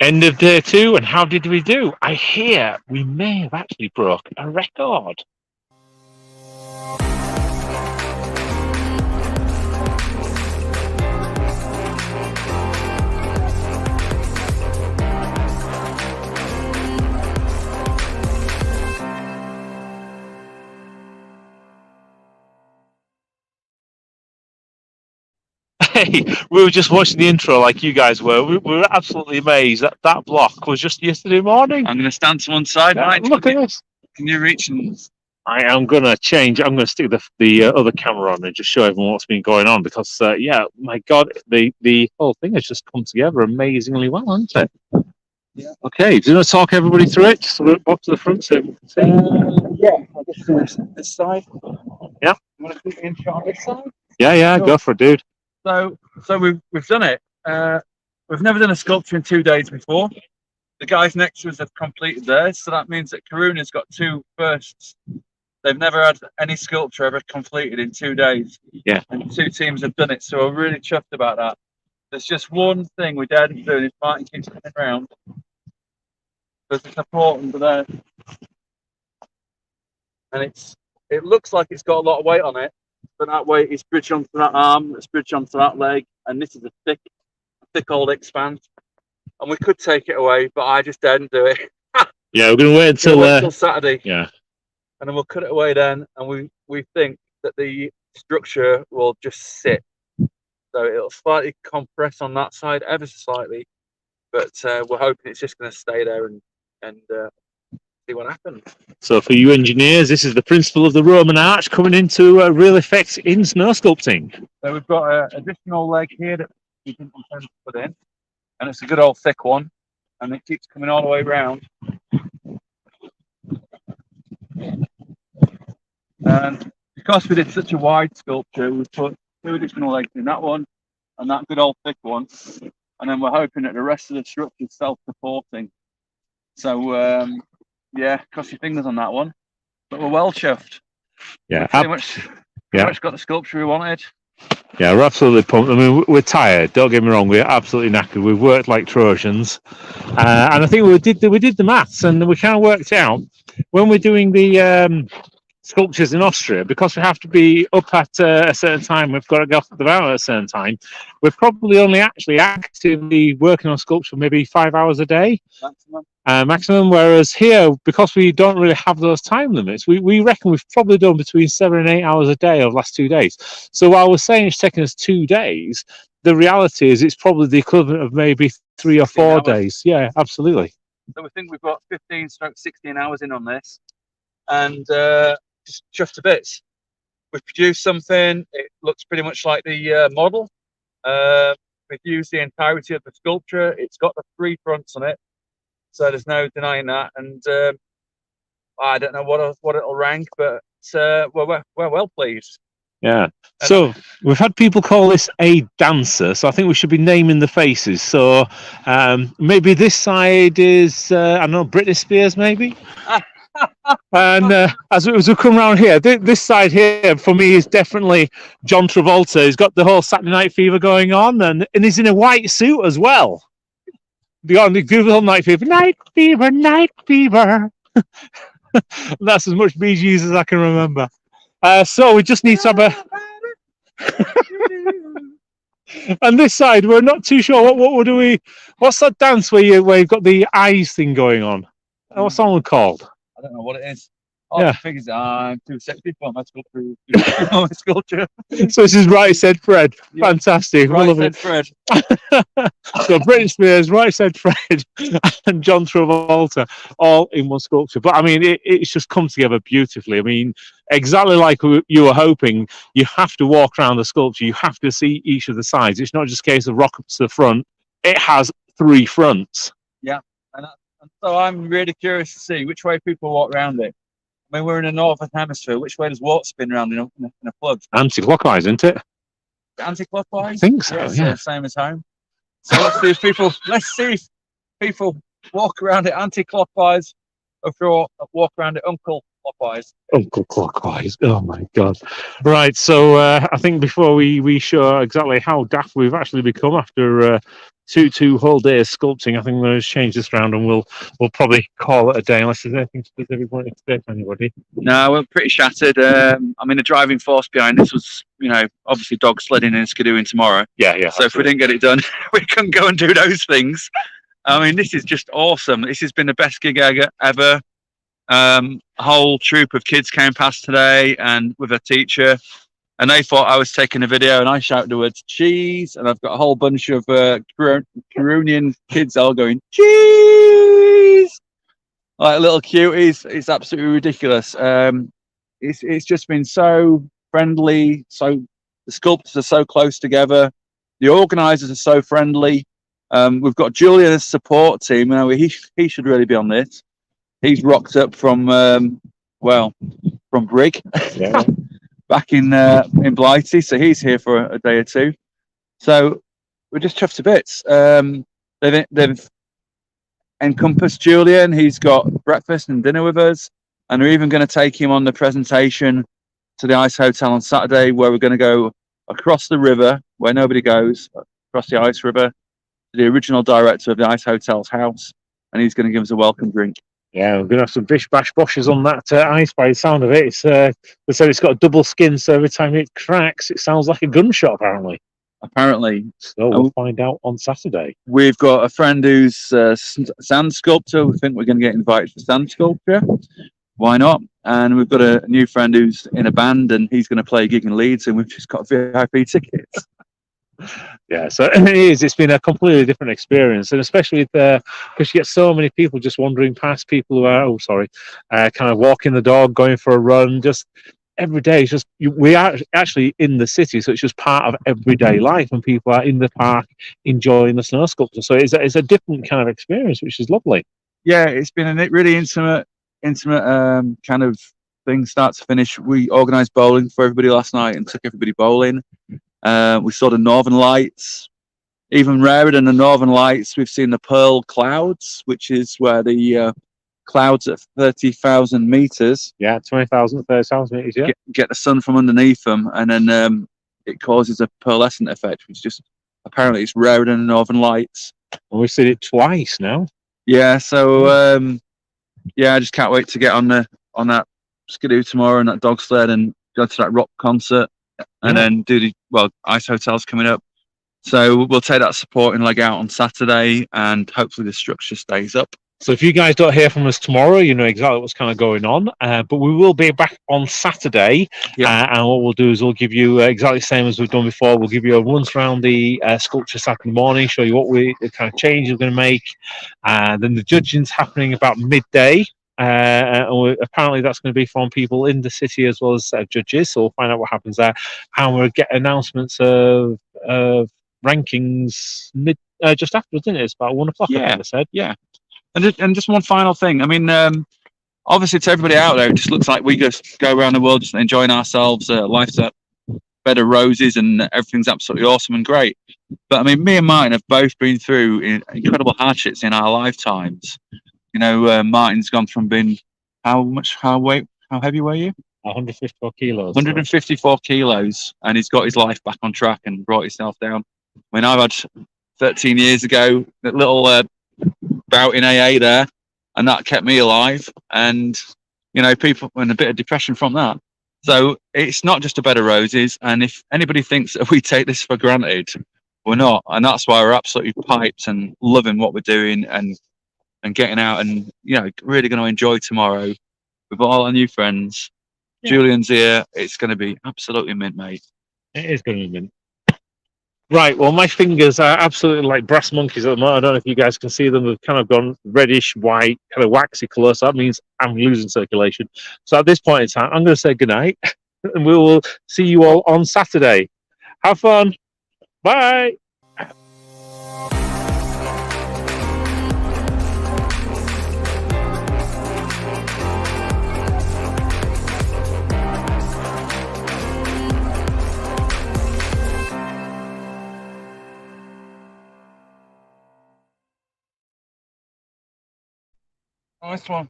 End of day 2, and how did we do? I hear we may have actually broke a record. Hey, we were just watching the intro like you guys were. We were absolutely amazed that that block was just yesterday morning. I'm going to stand to one side. Yeah, Right, look at this. Can you reach? I am going to change. I'm going to stick the other camera on and just show everyone what's been going on because, yeah, my God, the whole thing has just come together amazingly well, hasn't it? Yeah. Okay, do you want to talk everybody through it? Just walk to the front so we can see. Yeah, I'll just do this side. Yeah. You want to put in shot on this side? Yeah, Sure. go for it, dude. So we've done it. We've never done a sculpture in 2 days before. The guys next to us have completed theirs, so that means that Kiruna's got 2 firsts. They've never had any sculpture ever completed in 2 days. Yeah. And 2 teams have done it, so we're really chuffed about that. There's just one thing we dared to do, and if Martin keeps coming around, because it's important for there. And it looks like it's got a lot of weight on it, but that weight is bridged onto that arm, it's bridged onto that leg, and this is a thick old expand. And we could take it away, but I just daren't do it. Yeah, we're going to wait until Saturday. Yeah. And then we'll cut it away then, and we think that the structure will just sit. So it'll slightly compress on that side, ever so slightly, but we're hoping it's just going to stay there and see what happens. So for you engineers, this is the principle of the Roman arch coming into real effect in snow sculpting. So we've got an additional leg here that we didn't intend to put in, and it's a good old thick one, and it keeps coming all the way around. And because we did such a wide sculpture, we put 2 additional legs in that one and that good old thick one, and then we're hoping that the rest of the structure is self-supporting. So yeah, cross your fingers on that one, but we're well chuffed. Yeah, pretty much got the sculpture we wanted. Yeah, we're absolutely pumped. I mean, we're tired. Don't get me wrong. We're absolutely knackered. We've worked like Trojans, and I think we did the maths, and we kind of worked out when we're doing the sculptures in Austria, because we have to be up at a certain time. We've got to go off the mountain at a certain time. We're probably only actually actively working on sculpture maybe 5 hours a day. Maximum, whereas here, because we don't really have those time limits, we reckon we've probably done between 7 and 8 hours a day over the last 2 days. So while we're saying it's taken us 2 days, the reality is it's probably the equivalent of maybe 3 or 4 days. Yeah, absolutely. So we think we've got 15-16 hours in on this, and just chuffed to bits. We've produced something. It looks pretty much like the model. We've used the entirety of the sculpture. It's got the 3 fronts on it, so there's no denying that. And I don't know what it'll rank, but we're well pleased. Yeah. So we've had people call this a dancer, so I think we should be naming the faces. So maybe this side is I don't know, Britney Spears, maybe. And as we come around here, this side here for me is definitely John Travolta. He's got the whole Saturday Night Fever going on, and he's in a white suit as well. The beautiful Night Fever, Night Fever, Night Fever. That's as much Bee Gees as I can remember. So we just need to have a. And this side, we're not too sure. What do we? What's that dance where you've got the eyes thing going on? What's that one called? I don't know what it is. Yeah. Figures I'm too sexy for my sculpture. So this is Right Said Fred. Yeah. Fantastic. Right Said Fred. So Britney Spears, Right Said Fred, and John Travolta, all in one sculpture. But I mean, it's just come together beautifully. I mean, exactly like you were hoping. You have to walk around the sculpture. You have to see each of the sides. It's not just a case of rock up to the front. It has 3 fronts. Yeah. And so I'm really curious to see which way people walk around it. I mean, we're in the northern hemisphere. Which way does water spin around in a plug? Anti-clockwise, isn't it? Anti-clockwise? I think so. Yeah. Same as home. So let's see if people walk around it anti-clockwise, or if you walk around it clockwise. Uncle clockwise. Oh my god! Right, so I think before we show exactly how daft we've actually become after two whole days sculpting, I think we're going to change this round and we'll probably call it a day unless there's anything specific wanting to say to anybody. No, we're pretty shattered. I mean, the driving force behind this was, obviously dog sledding and skidooing tomorrow. Yeah. So if we didn't get it done, we couldn't go and do those things. I mean, this is just awesome. This has been the best gig ever. A whole troop of kids came past today and with a teacher, and they thought I was taking a video, and I shouted the words cheese, and I've got a whole bunch of Kirunian kids all going cheese, like little cuties. It's absolutely ridiculous. It's just been so friendly. So the sculptors are so close together. The organisers are so friendly. We've got Julian as support team. He should really be on this. He's rocked up from Brig, Yeah. back in Blighty, so he's here for a day or two. So we're just chuffed to bits. They've encompassed Julian. He's got breakfast and dinner with us, and we're even going to take him on the presentation to the Ice Hotel on Saturday, where we're going to go across the river where nobody goes, across the Ice River, to the original director of the Ice Hotel's house, and he's going to give us a welcome drink. Yeah, we're gonna have some bish bash boshes on that ice by the sound of it. It's they said it's got a double skin, so every time it cracks, it sounds like a gunshot. Apparently, so we'll find out on Saturday. We've got a friend who's a sand sculptor. We think we're going to get invited for sand sculpture. Why not? And we've got a new friend who's in a band, and he's going to play a gig in Leeds, and we've just got VIP tickets. Yeah, so it's been a completely different experience, and especially because you get so many people just wandering past, people who are kind of walking the dog, going for a run, just every day. It's just we are actually in the city, so it's just part of everyday life, and people are in the park enjoying the snow sculpture. So it's a different kind of experience, which is lovely. Yeah, it's been a really intimate kind of thing, start to finish. We organised bowling for everybody last night and took everybody bowling. We saw the Northern Lights. Even rarer than the Northern Lights, we've seen the Pearl Clouds, which is where the clouds at 30,000 meters. Yeah, 20,000, 30,000 meters. Yeah, get the sun from underneath them, and then it causes a pearlescent effect, which just apparently it's rarer than the Northern Lights. And we've seen it twice now. Yeah, so I just can't wait to get on that skidoo tomorrow and that dog sled and go to that rock concert. And then Ice Hotel's coming up. So we'll take that supporting leg out on Saturday, and hopefully the structure stays up. So if you guys don't hear from us tomorrow, you know exactly what's kind of going on. But we will be back on Saturday. Yep. And what we'll do is we'll give you exactly the same as we've done before. We'll give you a once around the sculpture Saturday morning, show you what the kind of change we're going to make. Then the judging's happening about midday. Apparently that's going to be from people in the city as well as judges, so we'll find out what happens there, and we'll get announcements of rankings just afterwards, isn't it? It's about 1 o'clock. I think I said. Yeah. And just one final thing. I mean, obviously to everybody out there, it just looks like we just go around the world just enjoying ourselves. Life's a bed of roses and everything's absolutely awesome and great. But I mean, me and Martin have both been through incredible hardships in our lifetimes. Martin's gone from being how heavy were you? 154 kilos. 154 kilos, and he's got his life back on track and brought himself down. I mean, I've had 13 years ago that little bout in AA there, and that kept me alive. And people and a bit of depression from that. So it's not just a bed of roses. And if anybody thinks that we take this for granted, we're not. And that's why we're absolutely piped and loving what we're doing and getting out and really going to enjoy tomorrow with all our new friends. Yeah. Julian's here. It's going to be absolutely mint, mate. It is going to be mint. Right, well, my fingers are absolutely like brass monkeys at the moment. I don't know if you guys can see them. They've kind of gone reddish white, kind of waxy colour, so that means I'm losing circulation. So at this point in time, I'm going to say goodnight, and we will see you all on Saturday. Have fun. Bye. Nice one.